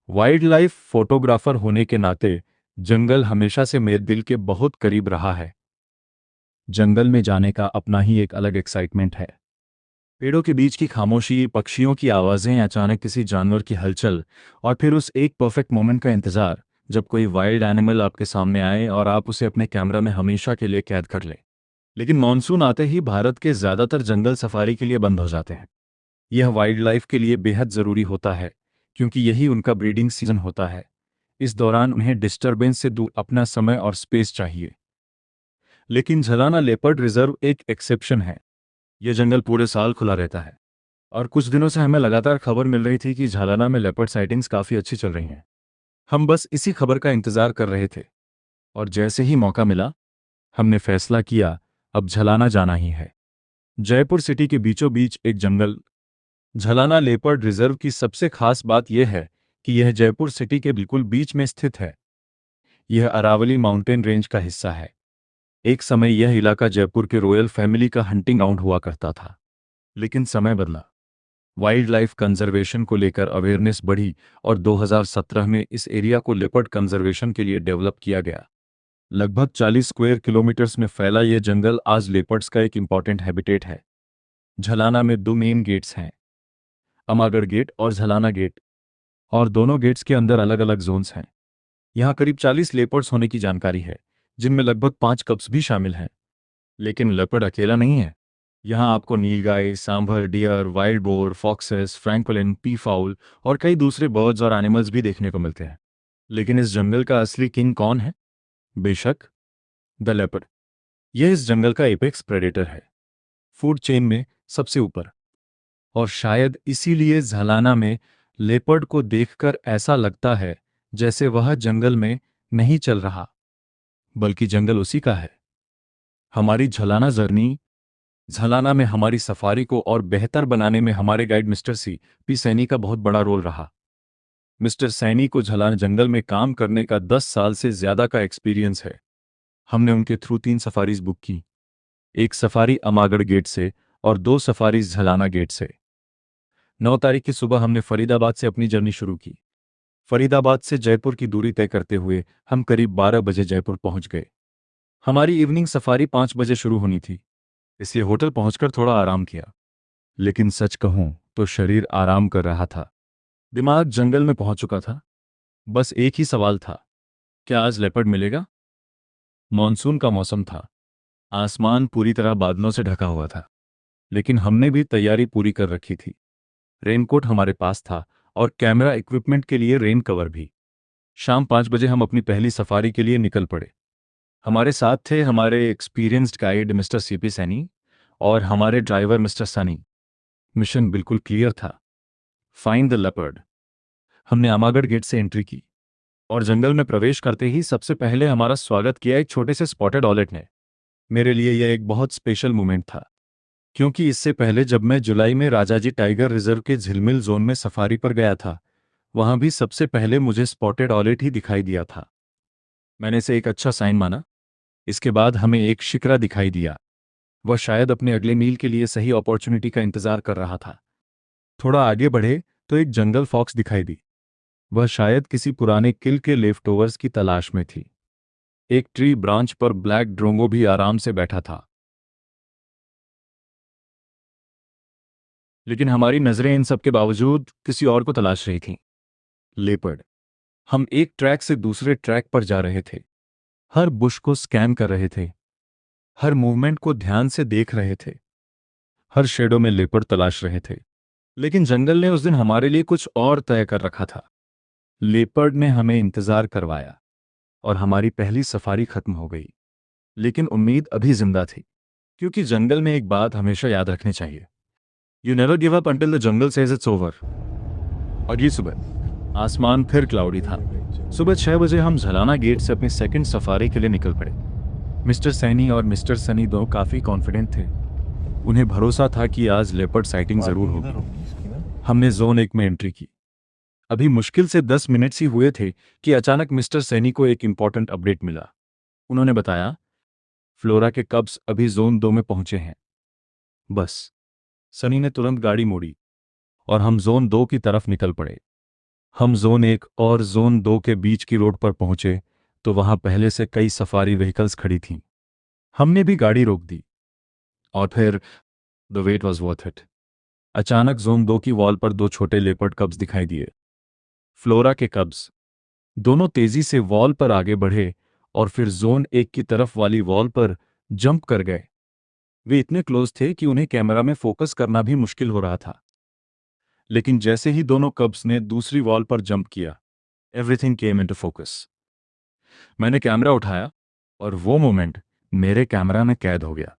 Wild life photographer होने के नाते जंगल हमेशा से मेरे दिल के बहुत करीब रहा है। जंगल में जाने का अपना ही एक अलग एक्साइटमेंट है। पेड़ों के बीच की खामोशी, पक्षियों की आवाज़ें, अचानक किसी जानवर की हलचल और फिर उस एक परफेक्ट मोमेंट का इंतज़ार जब कोई वाइल्ड एनिमल आपके सामने आए और आप उसे अपने कैमरा में हमेशा के लिए कैद कर लें। लेकिन मॉनसून आते ही भारत के ज़्यादातर जंगल सफारी के लिए बंद हो जाते हैं। यह वाइल्ड लाइफ के लिए बेहद ज़रूरी होता है क्योंकि यही उनका ब्रीडिंग सीजन होता है। इस दौरान उन्हें डिस्टरबेंस से दूर अपना समय और स्पेस चाहिए। लेकिन झलाना लेपर्ड रिजर्व एक एक्सेप्शन है। यह जंगल पूरे साल खुला रहता है और कुछ दिनों से हमें लगातार खबर मिल रही थी कि झालाना में लेपर्ड साइटिंग्स काफ़ी अच्छी चल रही हैं। हम बस इसी खबर का इंतज़ार कर रहे थे और जैसे ही मौका मिला हमने फैसला किया अब झलाना जाना ही है। जयपुर सिटी के बीचों बीच एक जंगल झलाना लेपर्ड रिजर्व की सबसे खास बात यह है कि यह जयपुर सिटी के बिल्कुल बीच में स्थित है। यह अरावली माउंटेन रेंज का हिस्सा है। एक समय यह इलाका जयपुर के रॉयल फैमिली का हंटिंग ग्राउंड हुआ करता था। लेकिन समय बदला, वाइल्ड लाइफ कंजर्वेशन को लेकर अवेयरनेस बढ़ी और 2017 में इस एरिया को लेपर्ड कंजर्वेशन के लिए डेवलप किया गया। लगभग 40 स्क्वायर किलोमीटर्स में फैला यह जंगल आज लेपर्ड्स का एक इंपॉर्टेंट हैबिटेट है। झलाना में दो मेन गेट्स हैं, अमागढ़ गेट और झलाना गेट, और दोनों गेट्स के अंदर अलग अलग जोन्स हैं। यहाँ करीब 40 लेपर्ड्स होने की जानकारी है, जिनमें लगभग 5 कप्स भी शामिल हैं। लेकिन लेपर्ड अकेला नहीं है। यहाँ आपको नीलगाय, सांभर, deer, wild boar, foxes, francolin, peafowl और कई दूसरे बर्ड्स और एनिमल्स भी देखने को मिलते हैं। लेकिन इस जंगल का असली किंग कौन है? बेशक द लेपर्ड। यह इस जंगल का एपेक्स प्रेडेटर है, फूड चेन में सबसे ऊपर। और शायद इसीलिए झलाना में लेपर्ड को देखकर ऐसा लगता है जैसे वह जंगल में नहीं चल रहा, बल्कि जंगल उसी का है। हमारी झलाना जर्नी, झलाना में हमारी सफारी को और बेहतर बनाने में हमारे गाइड मिस्टर सी सैनी का बहुत बड़ा रोल रहा। मिस्टर सैनी को झलाना जंगल में काम करने का 10 साल से ज्यादा का एक्सपीरियंस है। हमने उनके थ्रू 3 सफारीज बुक की, एक सफारी अमागढ़ गेट से और 2 सफारीज झलाना गेट से। 9 तारीख की सुबह हमने फरीदाबाद से अपनी जर्नी शुरू की। फरीदाबाद से जयपुर की दूरी तय करते हुए हम करीब 12 बजे जयपुर पहुंच गए। हमारी इवनिंग सफारी 5 बजे शुरू होनी थी, इसलिए होटल पहुंचकर थोड़ा आराम किया। लेकिन सच कहूं तो शरीर आराम कर रहा था, दिमाग जंगल में पहुंच चुका था। बस एक ही सवाल था, क्या आज लेपर्ड मिलेगा? मॉनसून का मौसम था, आसमान पूरी तरह बादलों से ढका हुआ था, लेकिन हमने भी तैयारी पूरी कर रखी थी। रेनकोट हमारे पास था और कैमरा इक्विपमेंट के लिए रेन कवर भी। शाम 5 बजे हम अपनी पहली सफारी के लिए निकल पड़े। हमारे साथ थे हमारे experienced guide mister CP Saini और हमारे ड्राइवर मिस्टर सनी। मिशन बिल्कुल क्लियर था, फाइंड द लेपर्ड। हमने आमागढ़ गेट से एंट्री की और जंगल में प्रवेश करते ही सबसे पहले हमारा स्वागत किया एक छोटे से स्पॉटेड ऑलेट ने। मेरे लिए यह एक बहुत स्पेशल मोमेंट था, क्योंकि इससे पहले जब मैं जुलाई में राजाजी टाइगर रिजर्व के झिलमिल जोन में सफारी पर गया था, वहां भी सबसे पहले मुझे स्पॉटेड ऑलेट ही दिखाई दिया था। मैंने इसे एक अच्छा साइन माना। इसके बाद हमें एक शिकरा दिखाई दिया। वह शायद अपने अगले मील के लिए सही अपॉर्चुनिटी का इंतजार कर रहा था। थोड़ा आगे बढ़े तो एक जंगल फॉक्स दिखाई दी। वह शायद किसी पुराने किल के लेफ्टओवर्स की तलाश में थी। एक ट्री ब्रांच पर ब्लैक ड्रोंगो भी आराम से बैठा था। लेकिन हमारी नजरें इन सब के बावजूद किसी और को तलाश रही थीं, लेपर्ड। हम एक ट्रैक से दूसरे ट्रैक पर जा रहे थे, हर बुश को स्कैन कर रहे थे, हर मूवमेंट को ध्यान से देख रहे थे, हर शेडो में लेपर्ड तलाश रहे थे। लेकिन जंगल ने उस दिन हमारे लिए कुछ और तय कर रखा था। लेपर्ड ने हमें इंतजार करवाया और हमारी पहली सफारी खत्म हो गई। लेकिन उम्मीद अभी जिंदा थी, क्योंकि जंगल में एक बात हमेशा याद रखनी चाहिए, you never give up until the jungle says it's over. और ये सुबह आसमान फिर क्लाउडी था। सुबह 6 बजे हम झलाना गेट से अपनी सेकंड सफारी के लिए निकल पड़े। मिस्टर सैनी और मिस्टर सनी दो काफ़ी कॉन्फिडेंट थे। उन्हें भरोसा था कि आज लेपर्ड साइटिंग ज़रूर होगी। हमने जोन 1 में एंट्री की। अभी मुश्किल से 10 मिनट्स ही हुए थे कि अचानक मिस्टर सैनी को एक इंपॉर्टेंट अपडेट मिला। उन्होंने बताया, फ्लोरा के कब्स अभी जोन 2 में पहुंचे हैं। बस सनी ने तुरंत गाड़ी मोड़ी और हम जोन 2 की तरफ निकल पड़े। हम जोन 1 और जोन 2 के बीच की रोड पर पहुंचे तो वहां पहले से कई सफारी व्हीकल्स खड़ी थीं। हमने भी गाड़ी रोक दी और फिर the wait was worth it. अचानक जोन 2 की वॉल पर दो छोटे लेपर्ड कब्स दिखाई दिए। फ्लोरा के कब्स। दोनों तेजी से वॉल पर आगे बढ़े और फिर जोन 1 की तरफ वाली वॉल पर जंप कर गए। वे इतने क्लोज थे कि उन्हें कैमरा में फोकस करना भी मुश्किल हो रहा था। लेकिन जैसे ही दोनों कब्स ने दूसरी वॉल पर जंप किया, एवरीथिंग केम इनटू फोकस। मैंने कैमरा उठाया और वो मोमेंट मेरे कैमरा में कैद हो गया।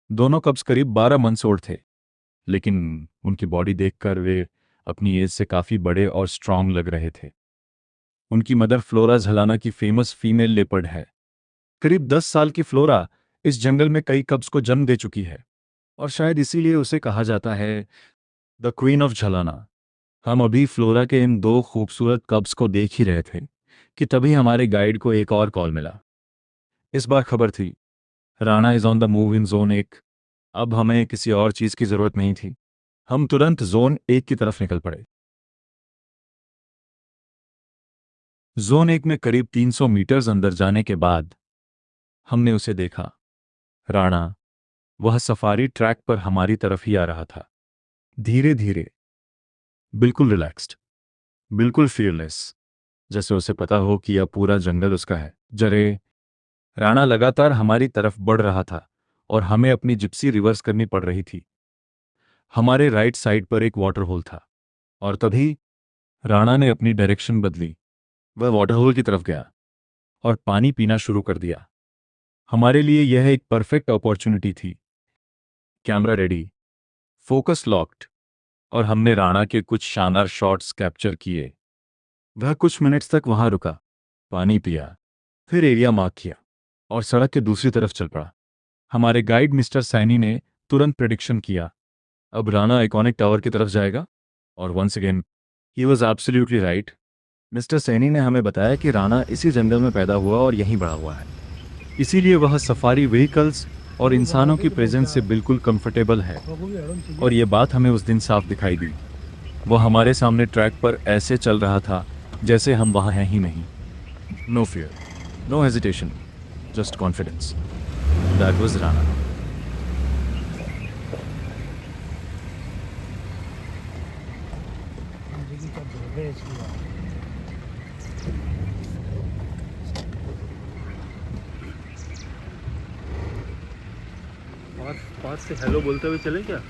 दोनों कब्स करीब 12 मंथ्स ओल्ड थे, लेकिन उनकी बॉडी देखकर वे अपनी एज से काफी बड़े और स्ट्रांग लग रहे थे। उनकी मदर फ्लोरा झलाना की फेमस फीमेल लेपर्ड है। करीब 10 साल की फ्लोरा इस जंगल में कई कब्स को जन्म दे चुकी है और शायद इसीलिए उसे कहा जाता है द क्वीन ऑफ झलाना। हम अभी फ्लोरा के इन दो खूबसूरत कब्स को देख ही रहे थे कि तभी हमारे गाइड को एक और कॉल मिला। इस बार खबर थी, Rana is on the move in zone 1। अब हमें किसी और चीज की जरूरत नहीं थी। हम तुरंत जोन 1 की तरफ निकल पड़े। जोन 1 में करीब 300 मीटर्स अंदर जाने के बाद हमने उसे देखा। राणा, वह सफारी ट्रैक पर हमारी तरफ ही आ रहा था, धीरे धीरे, बिल्कुल रिलैक्स्ड, बिल्कुल फियरलेस, जैसे उसे पता हो कि यह पूरा जंगल उसका है। जरे राणा लगातार हमारी तरफ बढ़ रहा था और हमें अपनी जिप्सी रिवर्स करनी पड़ रही थी। हमारे राइट साइड पर एक वाटर होल था और तभी राणा ने अपनी डायरेक्शन बदली। वह वाटर होल की तरफ गया और पानी पीना शुरू कर दिया। हमारे लिए यह एक परफेक्ट अपॉर्चुनिटी थी। कैमरा रेडी, फोकस लॉक्ड, और हमने राणा के कुछ शानदार शॉट्स कैप्चर किए। वह कुछ मिनट्स तक वहां रुका, पानी पिया, फिर एरिया मार्क किया और सड़क के दूसरी तरफ चल पड़ा। हमारे गाइड मिस्टर सैनी ने तुरंत प्रेडिक्शन किया, अब राणा आइकॉनिक टावर की तरफ जाएगा। और once again he was absolutely right. Mister Saini ने हमें बताया कि राणा इसी जंगल में पैदा हुआ और यहीं बड़ा हुआ है, इसीलिए वह सफारी व्हीकल्स और इंसानों की प्रेजेंस से बिल्कुल कंफर्टेबल है। और ये बात हमें उस दिन साफ दिखाई दी। वह हमारे सामने ट्रैक पर ऐसे चल रहा था जैसे हम वहाँ हैं ही नहीं। No fear, no hesitation, just confidence. That was Rana. और पास से हेलो बोलते हुए चलें क्या?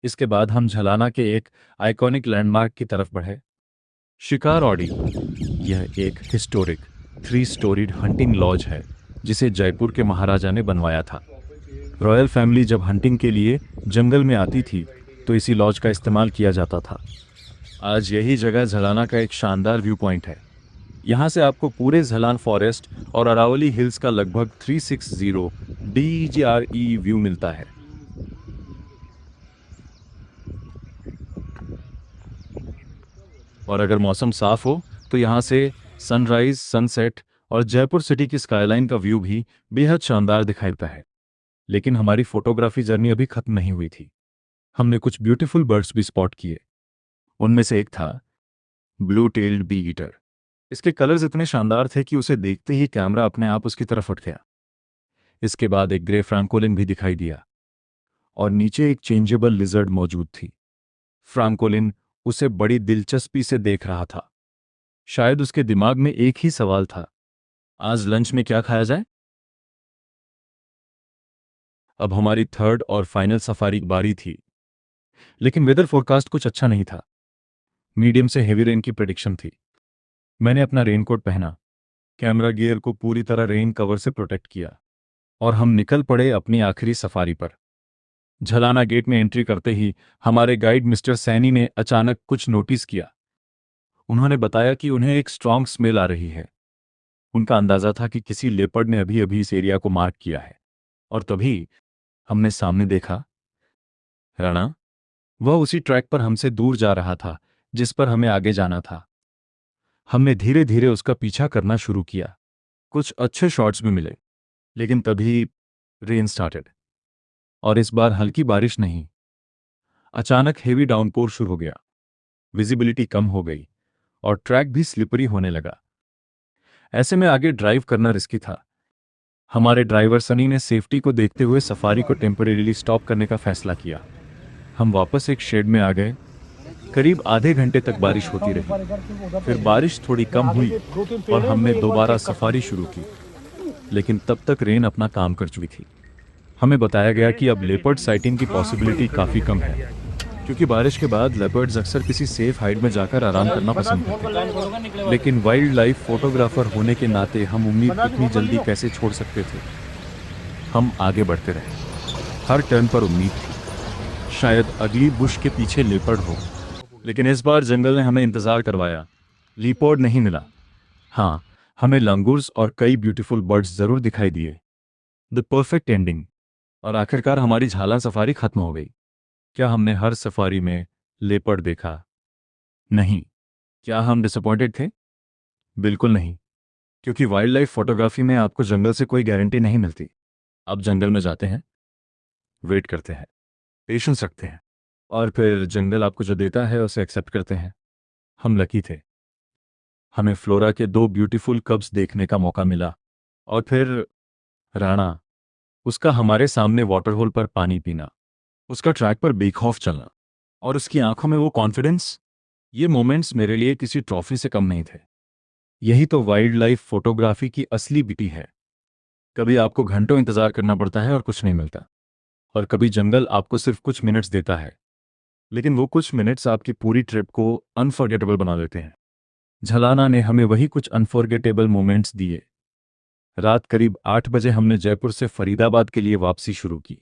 इसके बाद हम झलाना के एक आइकॉनिक लैंडमार्क की तरफ बढ़े, शिकार ऑडी। यह एक हिस्टोरिक 3 स्टोरीड हंटिंग लॉज है जिसे जयपुर के महाराजा ने बनवाया था। रॉयल फैमिली जब हंटिंग के लिए जंगल में आती थी तो इसी लॉज का इस्तेमाल किया जाता था। आज यही जगह झलाना का एक शानदार व्यू पॉइंट है। यहाँ से आपको पूरे झलान फॉरेस्ट और अरावली हिल्स का लगभग 360 DEGRE व्यू मिलता है। और अगर मौसम साफ हो तो यहाँ से सनराइज, सनसेट और जयपुर सिटी की स्काईलाइन का व्यू भी बेहद शानदार दिखाई देता है। लेकिन हमारी फोटोग्राफी जर्नी अभी खत्म नहीं हुई थी। हमने कुछ ब्यूटीफुल बर्ड्स भी स्पॉट किए। उनमें से एक था ब्लू टेल्ड बी ईटर। इसके कलर्स इतने शानदार थे कि उसे देखते ही कैमरा अपने आप उसकी तरफ उठ गया। इसके बाद एक ग्रे फ्रैंकोलिन भी दिखाई दिया और नीचे एक चेंजेबल लिजर्ड मौजूद थी। फ्रैंकोलिन उसे बड़ी दिलचस्पी से देख रहा था। शायद उसके दिमाग में एक ही सवाल था, आज लंच में क्या खाया जाए। अब हमारी थर्ड और फाइनल सफारी की बारी थी, लेकिन वेदर फोरकास्ट कुछ अच्छा नहीं था। मीडियम से हेवी रेन की प्रेडिक्शन थी। मैंने अपना रेनकोट पहना, कैमरा गियर को पूरी तरह रेन कवर से प्रोटेक्ट किया और हम निकल पड़े अपनी आखिरी सफारी पर। झलाना गेट में एंट्री करते ही हमारे गाइड मिस्टर सैनी ने अचानक कुछ नोटिस किया। उन्होंने बताया कि उन्हें एक स्ट्रांग स्मेल आ रही है। उनका अंदाजा था कि किसी लेपर्ड ने अभी अभी इस एरिया को मार्क किया है। और तभी हमने सामने देखा राणा। वह उसी ट्रैक पर हमसे दूर जा रहा था जिस पर हमें आगे जाना था। हमने धीरे धीरे उसका पीछा करना शुरू किया। कुछ अच्छे शॉट्स भी मिले, लेकिन तभी रेन स्टार्टेड। और इस बार हल्की बारिश नहीं, अचानक हेवी डाउनपोर शुरू हो गया। विजिबिलिटी कम हो गई और ट्रैक भी स्लिपरी होने लगा। ऐसे में आगे ड्राइव करना रिस्की था। हमारे ड्राइवर सनी ने सेफ्टी को देखते हुए सफारी को टेम्परेरीली स्टॉप करने का फैसला किया। हम वापस एक शेड में आ गए। करीब आधे घंटे तक बारिश होती रही। फिर बारिश थोड़ी कम हुई और हमने दोबारा सफारी शुरू की, लेकिन तब तक रेन अपना काम कर चुकी थी। हमें बताया गया कि अब लेपर्ड साइटिंग की पॉसिबिलिटी काफ़ी कम है, क्योंकि बारिश के बाद लेपर्ड्स अक्सर किसी सेफ हाइड में जाकर आराम करना पसंद करते हैं। लेकिन वाइल्ड लाइफ फोटोग्राफर होने के नाते हम उम्मीद इतनी जल्दी कैसे छोड़ सकते थे। हम आगे बढ़ते रहे। हर टर्न पर उम्मीद थी, शायद अगली बुश के पीछे लेपर्ड हो। लेकिन इस बार जंगल ने हमें इंतजार करवाया। लेपर्ड नहीं मिला। हाँ, हमें लंगूर्स और कई ब्यूटीफुल बर्ड्स जरूर दिखाई दिए। The perfect ending. और आखिरकार हमारी झाला सफारी खत्म हो गई। क्या हमने हर सफारी में लेपर्ड देखा? नहीं। क्या हम डिसअपॉइंटेड थे? बिल्कुल नहीं, क्योंकि वाइल्ड लाइफ फोटोग्राफी में आपको जंगल से कोई गारंटी नहीं मिलती। आप जंगल में जाते हैं, वेट करते हैं, पेशेंस रखते हैं, और फिर जंगल आपको जो देता है उसे एक्सेप्ट करते हैं। हम लकी थे। हमें फ्लोरा के 2 ब्यूटीफुल कब्स देखने का मौका मिला। और फिर राणा, उसका हमारे सामने वाटरहोल पर पानी पीना, उसका ट्रैक पर बेखौफ चलना और उसकी आंखों में वो कॉन्फिडेंस, ये मोमेंट्स मेरे लिए किसी ट्रॉफी से कम नहीं थे। यही तो वाइल्ड लाइफ फोटोग्राफी की असली ब्यूटी है। कभी आपको घंटों इंतजार करना पड़ता है और कुछ नहीं मिलता, और कभी जंगल आपको सिर्फ कुछ मिनट्स देता है, लेकिन वो कुछ मिनट्स आपकी पूरी ट्रिप को अनफॉरगेटेबल बना देते हैं। झलाना ने हमें वही कुछ अनफॉरगेटेबल मोमेंट्स दिए। रात करीब 8 बजे हमने जयपुर से फरीदाबाद के लिए वापसी शुरू की।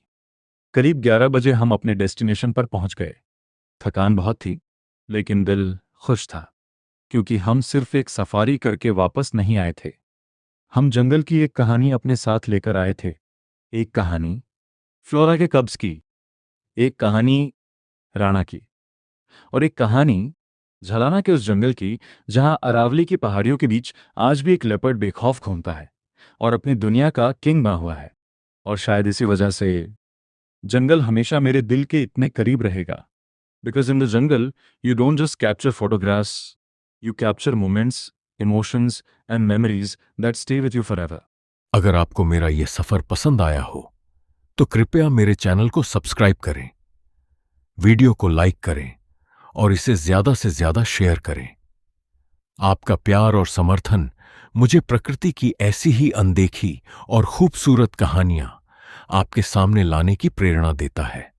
करीब 11 बजे हम अपने डेस्टिनेशन पर पहुंच गए। थकान बहुत थी, लेकिन दिल खुश था, क्योंकि हम सिर्फ एक सफारी करके वापस नहीं आए थे। हम जंगल की एक कहानी अपने साथ लेकर आए थे। एक कहानी फ्लोरा के कब्स की, एक कहानी राणा की, और एक कहानी झलाना के उस जंगल की जहां अरावली की पहाड़ियों के बीच आज भी एक लेपर्ड बेखौफ घूमता है और अपनी दुनिया का किंग बना हुआ है। और शायद इसी वजह से जंगल हमेशा मेरे दिल के इतने करीब रहेगा। Because in the jungle you don't just capture photographs, you capture moments, emotions and memories that stay with you forever. अगर आपको मेरा यह सफर पसंद आया हो तो कृपया मेरे चैनल को सब्सक्राइब करें, वीडियो को लाइक करें और इसे ज्यादा से ज्यादा शेयर करें। आपका प्यार और समर्थन मुझे प्रकृति की ऐसी ही अनदेखी और खूबसूरत कहानियां आपके सामने लाने की प्रेरणा देता है।